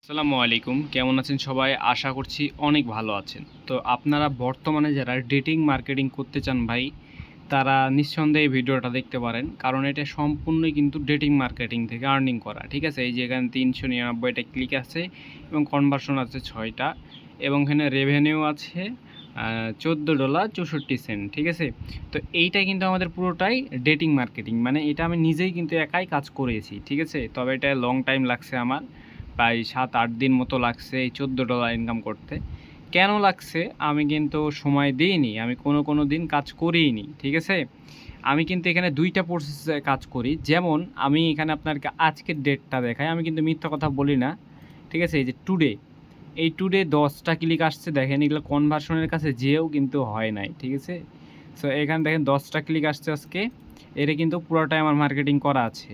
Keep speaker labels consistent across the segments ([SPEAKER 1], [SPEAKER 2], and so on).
[SPEAKER 1] আসসালামু আলাইকুম, কেমন আছেন সবাই? আশা করছি অনেক ভালো আছেন। তো আপনারা বর্তমানে যারা ডেটিং মার্কেটিং করতে চান ভাই, তারা নিঃসন্দেহে এই ভিডিওটা দেখতে পারেন। কারণ এটা সম্পূর্ণই কিন্তু ডেটিং মার্কেটিং থেকে আর্নিং করা। ঠিক আছে? এই যে এখানে ৩৯৯টা ক্লিক আছে এবং কনভার্সন আছে ৬টা এবং এখানে রেভিনিউ আছে $14.64। ঠিক আছে? তো এইটা কিন্তু আমাদের পুরোটাই ডেটিং মার্কেটিং। মানে এটা আমি নিজেই কিন্তু একাই কাজ করেছি। ঠিক আছে? তবে এটা লং টাইম লাগছে আমার। প্রায় ৭-৮ দিন মতো লাগছে এই $14 ইনকাম করতে। কেন লাগছে? আমি কিন্তু সময় দিইনি। আমি কোনো দিন কাজ করিইনি। ঠিক আছে? আমি কিন্তু এখানে ২ টা প্রসেসে কাজ করি। যেমন আমি এখানে আপনাকে আজকের ডেটটা দেখাই। আমি কিন্তু মিথ্যা কথা বলি না। ঠিক আছে? এই যে টুডে, এই টুডে ১০ টা ক্লিক আসছে দেখেন, এগুলো কনভার্সনের কাছে যেয়েও কিন্তু হয় নাই। ঠিক আছে? সো এখানে দেখেন ১০ টা ক্লিক আসছে আজকে। এটা কিন্তু পুরোটাই আমার মার্কেটিং করা আছে।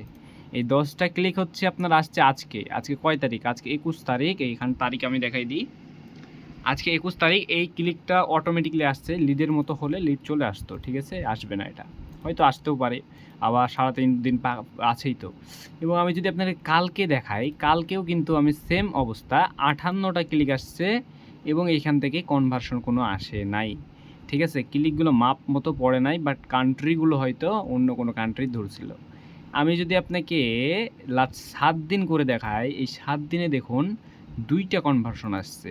[SPEAKER 1] এই ১০ টা ক্লিক হচ্ছে আপনার আসছে আজকে। আজকে কয় তারিখ? আজকে ২১ তারিখ। এইখানে তারিখ আমি দেখাই দিই। আজকে ২১ তারিখ। এই ক্লিকটা অটোমেটিক্যালি আসছে। লিডের মতো হলে লিড চলে আসতো। ঠিক আছে? আসবে না এটা। হয়তো আসতেও পারে। আবার ৩.৫ দিন আছেই তো। এবং আমি যদি আপনাকে কালকে দেখাই, কালকেও কিন্তু আমি সেম অবস্থা। ৫৮ টা ক্লিক আসছে এবং এইখান থেকে কনভার্সন কোনো আসে নাই। ঠিক আছে? ক্লিকগুলো মাপ মতো পড়ে নাই, বাট কান্ট্রিগুলো হয়তো অন্য কোনো কান্ট্রি ধরছিল। আমি যদি আপনাকে লাস্ট ৭ দিন করে দেখাই, এই ৭ দিনে দেখুন ২ টা কনভার্সন আসছে।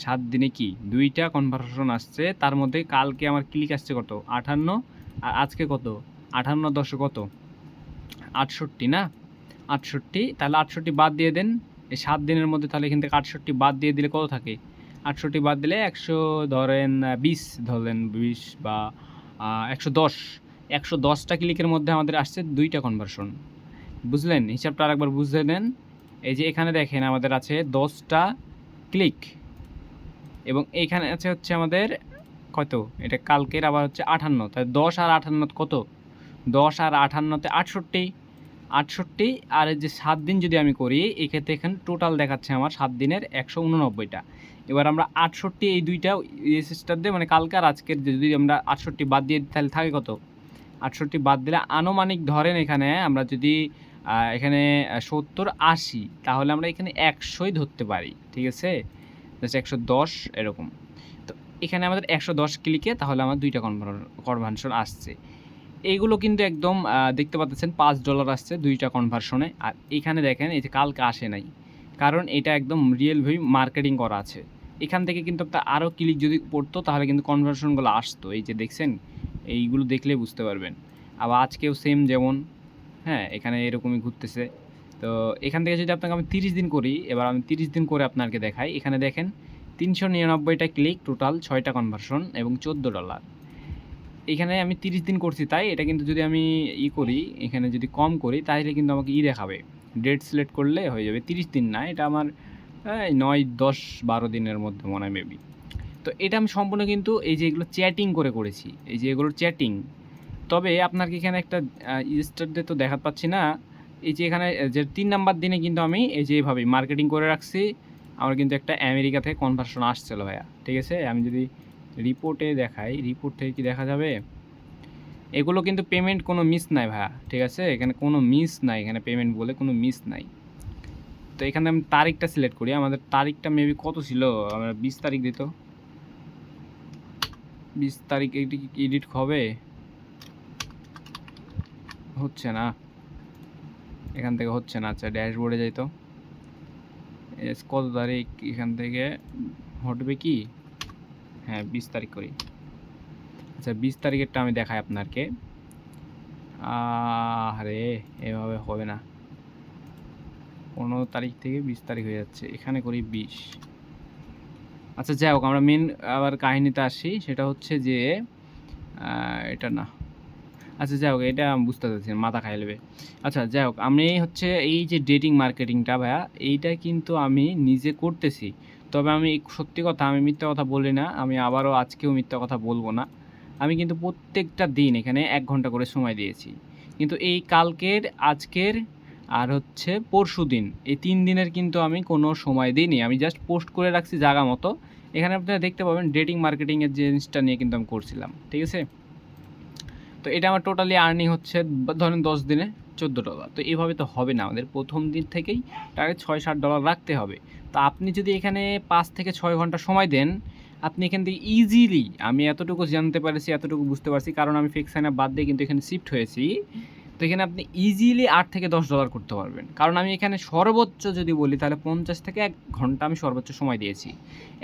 [SPEAKER 1] ৭ দিনে কি ২ টা কনভার্সন আসছে। তার মধ্যে কালকে আমার ক্লিক আসছে কত? ৫৮, আর আজকে কত? ৫৮ ১০ কত? ৬৮ না? ৬৮, তাহলে ৬৮ বাদ দিয়ে দেন। এই ৭ দিনের মধ্যে তাহলে এখান থেকে ৬৮ বাদ দিয়ে দিলে কত থাকে? ৬৮ বাদ দিলে ১০০, ধরেন ২০, ধরলেন ২০ বা ১১০। ১১০ টা ক্লিকের মধ্যে আমাদের আসছে ২ টা কনভার্সন। বুঝলেন? হিসাবটা আরেকবার বুঝে নেন। এই যে এখানে দেখেন আমাদের আছে ১০ টা ক্লিক এবং এইখানে আছে হচ্ছে আমাদের কত? এটা কালকের আবার হচ্ছে ৫৮। তাহলে ১০ আর ৫৮ কত? ১০ আর ৫৮ তে ৬৮। ৬৮ আর এই যে ৭ দিন যদি আমি করি, এক্ষেত্রে এখানে টোটাল দেখাচ্ছে আমার ৭ দিনের ১৮৯টা। এবার আমরা ৬৮ এই ২ টা স্টার দিয়ে, মানে কালকে আর আজকের যদি আমরা ৬৮ বাদ দিয়ে দিই তাহলে থাকে কত? ৬৮ বাদ দিলে আনুমানিক ধরেন এখানে আমরা যদি এখানে ৭০ ৮০, তাহলে আমরা এখানে ১০০ই ধরতে পারি। ঠিক আছে? জাস্ট ১১০ এরকম। তো এখানে আমাদের ১১০ ক্লিকে তাহলে আমার ২ টা কনভার্সন আসছে। এইগুলো কিন্তু একদম দেখতে পাচ্ছেন $৫ আসছে ২ টা কনভার্সনে। আর এখানে দেখেন এই যে কালকে আসে নাই। কারণ এটা একদম রিয়েলভাবে মার্কেটিং করা আছে। এখান থেকে কিন্তু আপনার আরও ক্লিক যদি পড়তো তাহলে কিন্তু কনভার্সনগুলো আসতো। এই যে দেখছেন? এইগুলো দেখলেই বুঝতে পারবেন। আবার আজকেও সেম যেমন, হ্যাঁ, এখানে এরকমই ঘুরতেছে। তো এখান থেকে যদি আপনাকে আমি ৩০ দিন করি, এবার আমি ৩০ দিন করে আপনাকে দেখাই। এখানে দেখেন ৩৯৯টা ক্লিক, টোটাল ৬টা কনভার্সন এবং $14। এখানে আমি ৩০ দিন করছি, তাই এটা কিন্তু যদি আমি করি, এখানে যদি কম করি তাহলে কিন্তু আমাকে দেখাবে। ডেট সিলেক্ট করলে হয়ে যাবে ৩০ দিন না, এটা আমার ৯, ১০, ১২ দিনের মধ্যে মনে হয় মেবি। তো এটা আমি সম্পূর্ণ কিন্তু এই যে এগুলো চ্যাটিং করেছি। এই যে এগুলোর চ্যাটিং। তবে আপনার কি এখানে একটা স্টার দিয়ে তো দেখাতে পাচ্ছি না। এই যে এখানে যে ৩ নাম্বার দিনে কিন্তু আমি এই যে এভাবেই মার্কেটিং করে রাখছি। আমার কিন্তু একটা আমেরিকা থেকে কনভার্সন আসছিল ভাইয়া। ঠিক আছে? আমি যদি রিপোর্টে দেখাই, রিপোর্ট থেকে কি দেখা যাবে? এগুলো কিন্তু পেমেন্ট কোনো মিস নাই ভাইয়া। ঠিক আছে? এখানে কোনো মিস নাই। এখানে পেমেন্ট বলে কোনো মিস নাই। তো এখানে আমি তারিখটা সিলেক্ট করি। আমাদের তারিখটা মেবি কত ছিল? আমরা ২০ তারিখ দিত। ২০ তারিখ এটি কি এডিট হবে? হচ্ছে না। এখান থেকে হচ্ছে না। আচ্ছা, ড্যাশবোর্ডে যাই তো। কত তারিখ এখান থেকে ঘটবে কি? হ্যাঁ, ২০ তারিখ করি। আচ্ছা, ২০ তারিখেরটা আমি দেখাই আপনাকে। আরে এভাবে হবে না। ১৫ তারিখ থেকে ২০ তারিখ হয়ে যাচ্ছে। এখানে করি ২০। আচ্ছা, যাই হোক, আমরা মেন আবার কাহিনীতে আসি। সেটা হচ্ছে যে এটা না। আচ্ছা, যাই হোক, এটা আমি বুঝতে পারছি, মাথা খাইয়ে নেবে। আচ্ছা, যাই হোক, আমি হচ্ছে এই যে ডেটিং মার্কেটিংটা ভাইয়া, এইটা কিন্তু আমি নিজে করতেছি। তবে আমি সত্যি কথা, আমি মিথ্যা কথা বলি না। আমি আবারও আজকেও মিথ্যা কথা বলব না। আমি কিন্তু প্রত্যেকটা দিন এখানে ১ ঘন্টা করে সময় দিয়েছি। কিন্তু এই কালকের, আজকের আর হচ্ছে পরশুদিন, এই ৩ দিনের কিন্তু আমি কোনো সময় দিইনি। আমি জাস্ট পোস্ট করে রাখছি জায়গা মতো। এখানে আপনারা দেখতে পাবেন ডেটিং মার্কেটিংয়ের জিনিসটা নিয়ে কিন্তু আমি করছিলাম। ঠিক আছে? তো এটা আমার টোটালি আর্নিং হচ্ছে ধরেন ১০ দিনে $14। তো এভাবে তো হবে না, আমাদের প্রথম দিন থেকেই টার্গেট $৬-৭ রাখতে হবে। তো আপনি যদি এখানে 5 থেকে 6 ঘন্টা সময় দেন, আপনি এখান থেকে ইজিলি, আমি এতটুকু জানতে পেরেছি, এতটুকু বুঝতে পারছি, কারণ আমি ফিক্স সাইন আপ বাদ দিয়ে কিন্তু এখানে শিফট হয়েছি। তো এখানে আপনি ইজিলি $8 থেকে $10 করতে পারবেন। কারণ আমি এখানে সর্বোচ্চ যদি বলি তাহলে 50 থেকে 1 ঘন্টা আমি সর্বোচ্চ সময় দিয়েছি।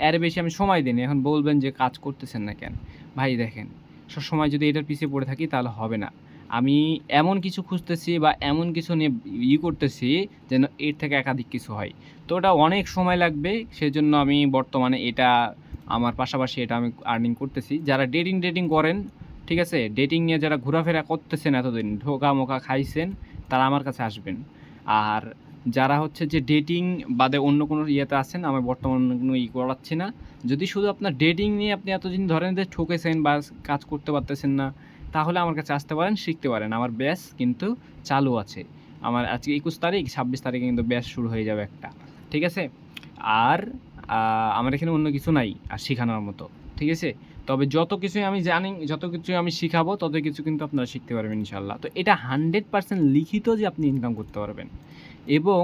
[SPEAKER 1] এর বেশি আমি সময় দিইনি। এখন বলবেন যে কাজ করতেছেন না কেন? ভাই দেখেন, সবসময় যদি এটার পিছে পড়ে থাকি তাহলে হবে না। আমি এমন কিছু খুঁজতেছি বা এমন কিছু নিয়ে করতেছি যেন এর থেকে একাধিক কিছু হয়। তো ওটা অনেক সময় লাগবে। সেজন্য আমি বর্তমানে এটা আমার পাশাপাশি এটা আমি আর্নিং করতেছি। যারা ডেটিং করেন, ঠিক আছে? ডেটিং নিয়ে যারা ঘোরাফেরা করতেছেন এতদিন, ধোঁকা-মোকা খাইছেন, তারা আমার কাছে আসবেন। আর যারা হচ্ছে যে ডেটিং বাদে অন্য কোনো ইয়েতে আছেন, আমি বর্তমানে কোনো করাচ্ছি না। যদি শুধু আপনার ডেটিং নিয়ে আপনি এতদিন ধরেন যে ঠকেছেন বা কাজ করতে পারতেছেন না, তাহলে আমার কাছে আসতে পারেন, শিখতে পারেন। আমার ব্যাচ কিন্তু চালু আছে। আমার আজকে 21 তারিখ, 26 তারিখে কিন্তু ব্যাচ শুরু হয়ে যাবে একটা। ঠিক আছে? আর আমার এখানে অন্য কিছু নাই আর শিখানোর মতো। ঠিক আছে? তবে যত কিছুই আমি জানি, যত কিছুই আমি শিখাবো, তত কিছু কিন্তু আপনারা শিখতে পারবেন ইনশাআল্লাহ। তো এটা 100% লিখিত যে আপনি ইনকাম করতে পারবেন। এবং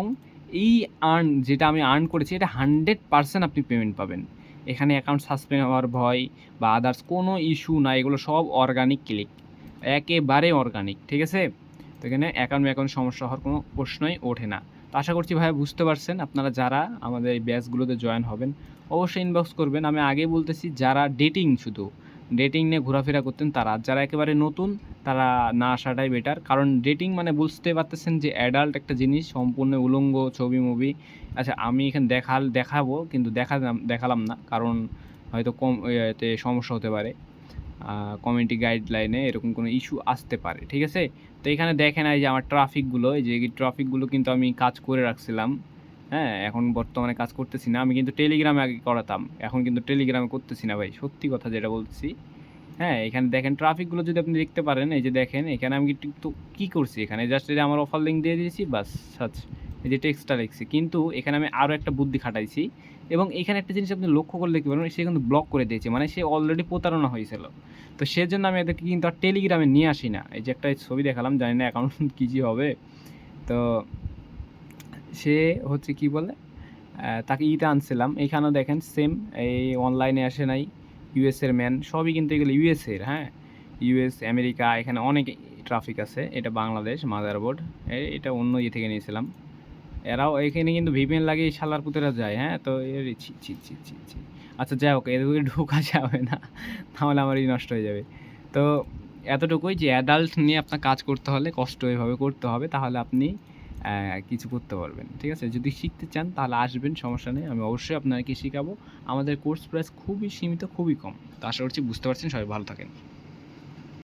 [SPEAKER 1] এই যেটা আমি আর্ন করেছি, এটা 100% আপনি পেমেন্ট পাবেন। এখানে অ্যাকাউন্ট সাসপেন্ড হওয়ার ভয় বা আদার্স কোনো ইস্যু নাই। এগুলো সব অর্গানিক ক্লিক। একেবারে অর্গানিক। ঠিক আছে? তো এখানে অ্যাকাউন্ট সমস্যা হওয়ার কোনো প্রশ্নই ওঠে না। তো আশা করছি ভাইয়া বুঝতে পারছেন। আপনারা যারা আমাদের এই ব্যাচগুলোতে জয়েন হবেন, অবশ্যই ইনবক্স করবেন। আমি আগেই বলতেছি, যারা ডেটিং নিয়ে ঘোরাফেরা করতেন তারা। যারা একেবারে নতুন, তারা না আসাটাই বেটার। কারণ ডেটিং মানে বুঝতে পারতেছেন যে অ্যাডাল্ট একটা জিনিস, সম্পূর্ণ উলঙ্গ ছবি-মুভি। আচ্ছা, আমি এখানে দেখাবো কিন্তু দেখালাম না। কারণ হয়তো এতে সমস্যা হতে পারে। কমিউনিটি গাইডলাইনে এরকম কোনো ইস্যু আসতে পারে। ঠিক আছে? তো এখানে দেখেন এই যে আমার ট্রাফিকগুলো, এই যে এই ট্রাফিকগুলো কিন্তু আমি কাজ করে রাখছিলাম। হ্যাঁ? এখন বর্তমানে কাজ করতেছি না। আমি কিন্তু টেলিগ্রামে আগে করাতাম। এখন কিন্তু টেলিগ্রামে করতেছি না ভাই। সত্যি কথা যেটা বলতেছি। হ্যাঁ? এখানে দেখেন ট্রাফিকগুলো যদি আপনি দেখতে পারেন, এই যে দেখেন এখানে আমি কিন্তু কি করছি এখানে জাস্ট এই যে আমার অফার লিঙ্ক দিয়ে দিয়েছি বাস। এই যে টেক্সটটা লিখছি। কিন্তু এখানে আমি আরও একটা বুদ্ধি খাটাইছি এবং এখানে একটা জিনিস আপনি লক্ষ্য করলে দেখতে পারবেন, সে কিন্তু ব্লক করে দিয়েছে। মানে সে অলরেডি প্রতারণা হয়েছিল। তো সেজন্য আমি এদেরকে কিন্তু আর টেলিগ্রামে নিয়ে আসি না। এই যে একটা ছবি দেখালাম, জানি না অ্যাকাউন্ট কী যে হবে। তো সে হচ্ছে কি বলে, তাকে আনছিলাম। এইখানেও দেখেন সেম, এই অনলাইনে আসে নাই। ইউএসের ম্যান সবই কিন্তু এগুলো ইউএসের, হ্যাঁ? ইউএস, আমেরিকা, এখানে অনেক ট্রাফিক আছে। এটা বাংলাদেশ মাদারবোর্ড। এটা অন্য ইয়ে থেকে নিয়েছিলাম। এরাও এখানে কিন্তু ভিপিএন লাগিয়ে শালার পুতেরা যায়, হ্যাঁ? তো এর ছি, ছি, ছি, ছি, ছি। আচ্ছা যাই হোক, এদিকে ঢোকা যাবে না। তাহলে আমারই নষ্ট হয়ে যাবে। তো এতটুকুই যে অ্যাডাল্ট নিয়ে আপনার কাজ করতে হলে কষ্ট এভাবে করতে হবে। তাহলে আপনি কিছু করতে পারবেন। ঠিক আছে? যদি শিখতে চান তাহলে আসবেন, সমস্যা নেই। আমি অবশ্যই আপনাদেরকে শিখাবো। আমাদের কোর্স প্রাইস খুবই সীমিত, খুবই কম। তো আশা করছি বুঝতে পারছেন। সবাই ভালো থাকেন।